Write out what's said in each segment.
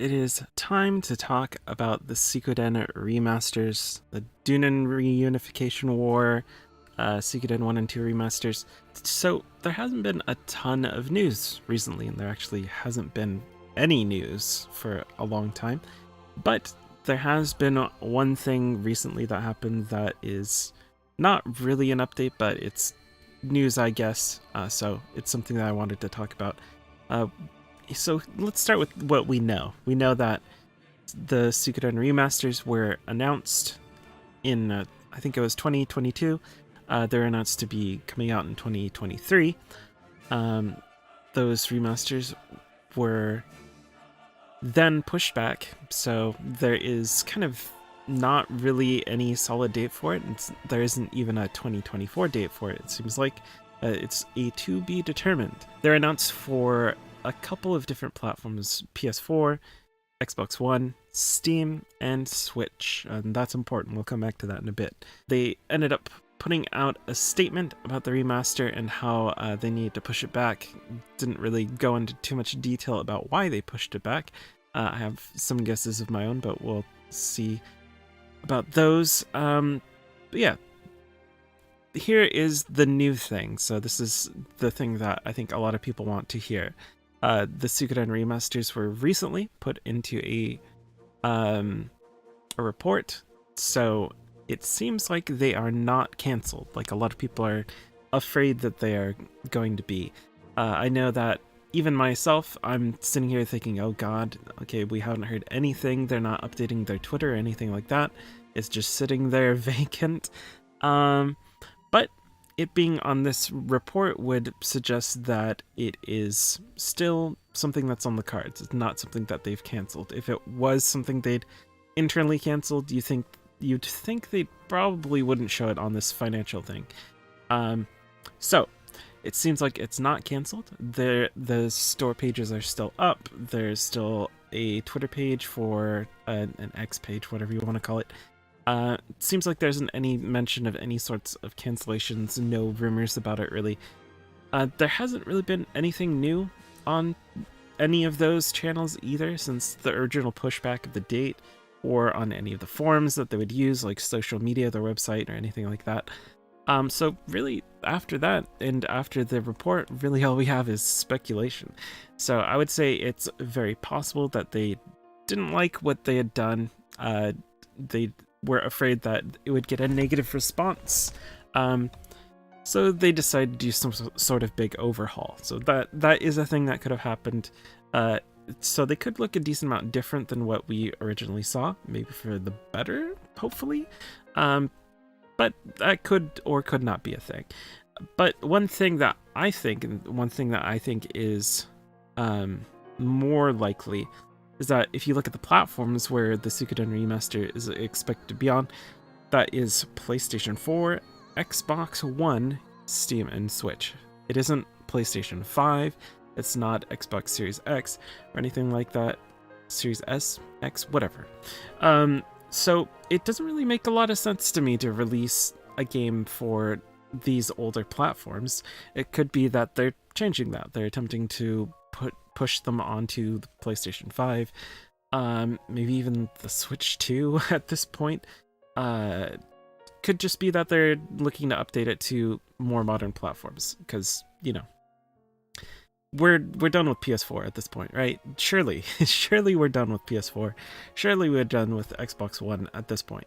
it is time to talk about the Suikoden remasters, the Dunin reunification war, Suikoden 1 and 2 remasters. So there hasn't been a ton of news recently, and there actually hasn't been any news for a long time. But there has been one thing recently that happened that is not really an update, but it's news, I guess. So it's something that I wanted to talk about. So let's start with what we know. We know that the Suikoden remasters were announced in, I think it was 2022. They're announced to be coming out in 2023. Those remasters were then pushed back, so there is kind of not really any solid date for it. There isn't even a 2024 date for it. It seems like it's a to be determined. They're announced for a couple of different platforms: PS4, Xbox One, Steam, and Switch. And that's important. We'll come back to that in a bit. They ended up putting out a statement about the remaster and how they needed to push it back. Didn't really go into too much detail about why they pushed it back. I have some guesses of my own, but we'll see about those. But yeah, here is the new thing. So this is the thing that I think a lot of people want to hear. The Suikoden remasters were recently put into a report, so it seems like they are not canceled, like a lot of people are afraid that they are going to be. I know that even myself, I'm sitting here thinking, oh god, okay, we haven't heard anything, they're not updating their Twitter or anything like that, it's just sitting there vacant. But it being on this report would suggest that it is still something that's on the cards. It's not something that they've canceled. If it was something they'd internally canceled, you'd think they probably wouldn't show it on this financial thing. So it seems like it's not canceled. The store pages are still up. There's still a Twitter page for an X page, whatever you want to call it. It seems like there isn't any mention of any sorts of cancellations, no rumors about it really. There hasn't really been anything new on any of those channels either since the original pushback of the date, or on any of the forums that they would use, like social media, their website, or anything like that. So really, after that, and after the report, really all we have is speculation. So I would say it's very possible that they didn't like what they had done. They were afraid that it would get a negative response. So they decided to do some sort of big overhaul. So that is a thing that could have happened. So they could look a decent amount different than what we originally saw, maybe for the better, hopefully. But that could or could not be a thing. But one thing that I think is more likely is that if you look at the platforms where the Suikoden remaster is expected to be on, that is PlayStation 4, Xbox One, Steam, and Switch. It isn't PlayStation 5, it's not Xbox Series X or anything like that, Series S, X, whatever. So it doesn't really make a lot of sense to me to release a game for these older platforms. It could be that they're changing that. They're attempting to push them onto the PlayStation 5, maybe even the Switch 2 at this point. Could just be that they're looking to update it to more modern platforms, because, you know, we're done with PS4 at this point, right? Surely we're done with PS4. Surely we're done with Xbox One at this point.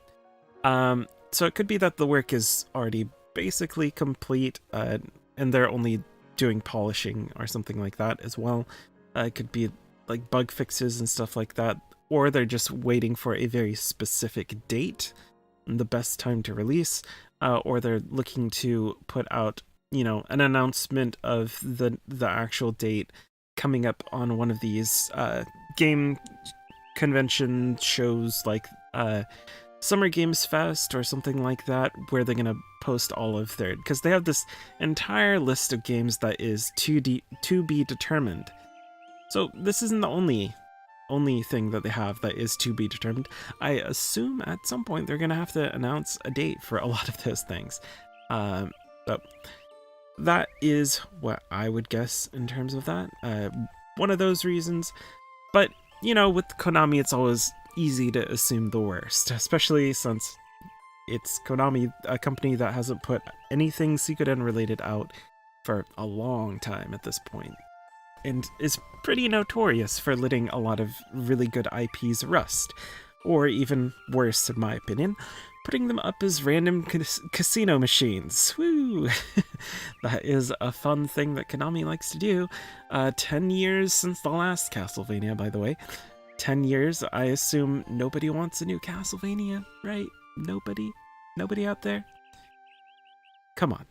So it could be that the work is already basically complete, and they're only doing polishing or something like that as well. It could be like bug fixes and stuff like that, or they're just waiting for a very specific date, the best time to release, or they're looking to put out, you know, an announcement of the actual date coming up on one of these game convention shows, like Summer Games Fest or something like that, where they're gonna post all of their, because they have this entire list of games that is to be determined. So this isn't the only thing that they have that is to be determined. I assume at some point they're gonna have to announce a date for a lot of those things. So that is what I would guess in terms of that. One of those reasons. But you know, with Konami, it's always easy to assume the worst, especially since it's Konami, a company that hasn't put anything Suikoden related out for a long time at this point, and is pretty notorious for letting a lot of really good IPs rust, or even worse, in my opinion, putting them up as random casino machines. Woo! That is a fun thing that Konami likes to do. 10 years since the last Castlevania, by the way. 10 years, I assume nobody wants a new Castlevania, right? Nobody? Nobody out there? Come on.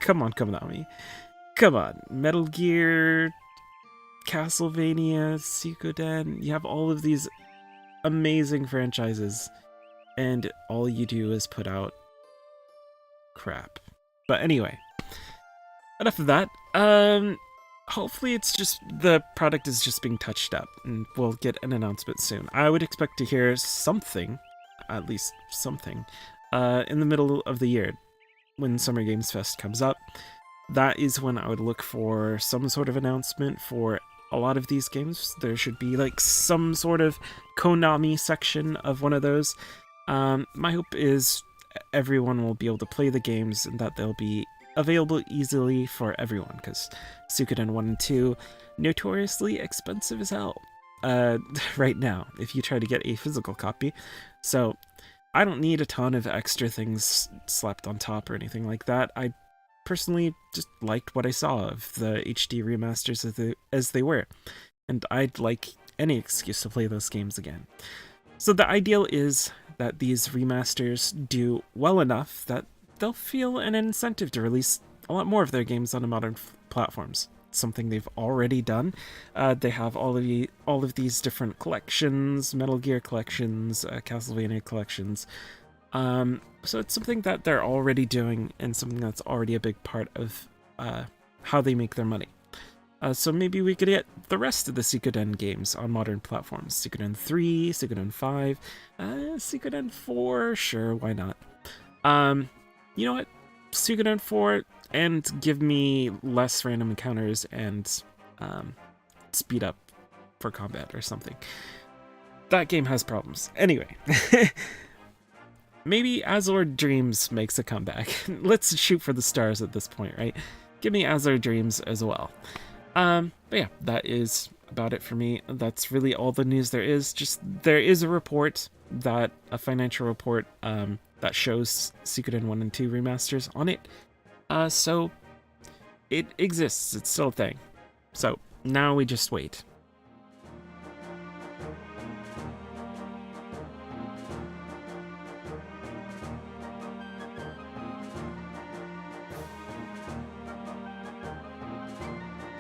Come on, Konami. Come on. Metal Gear, Castlevania, Suikoden, you have all of these amazing franchises, and all you do is put out crap. But anyway, enough of that. Hopefully it's just the product is just being touched up, and we'll get an announcement soon. I would expect to hear something, at least something, in the middle of the year when Summer Games Fest comes up. That is when I would look for some sort of announcement for a lot of these games. There should be like some sort of Konami section of one of those. My hope is everyone will be able to play the games and that they'll be available easily for everyone, because Suikoden 1 and 2, notoriously expensive as hell right now if you try to get a physical copy. So I don't need a ton of extra things slapped on top or anything like that. I personally just liked what I saw of the HD remasters as they were, and I'd like any excuse to play those games again. So the ideal is that these remasters do well enough that they'll feel an incentive to release a lot more of their games on modern platforms. Something they've already done. They have all of these different collections, Metal Gear collections, Castlevania collections. So it's something that they're already doing, and something that's already a big part of how they make their money. So maybe we could get the rest of the Suikoden games on modern platforms. Suikoden 3, Suikoden 5, Suikoden 4, sure, why not? You know what? Suikoden 4, and give me less random encounters and speed up for combat or something. That game has problems. Anyway. Maybe Azure Dreams makes a comeback. Let's shoot for the stars at this point, right? Give me Azure Dreams as well. But yeah, that is about it for me. That's really all the news there is. Just there is a report, a financial report that shows Suikoden 1 and 2 remasters on it. So it exists. It's still a thing. So now we just wait.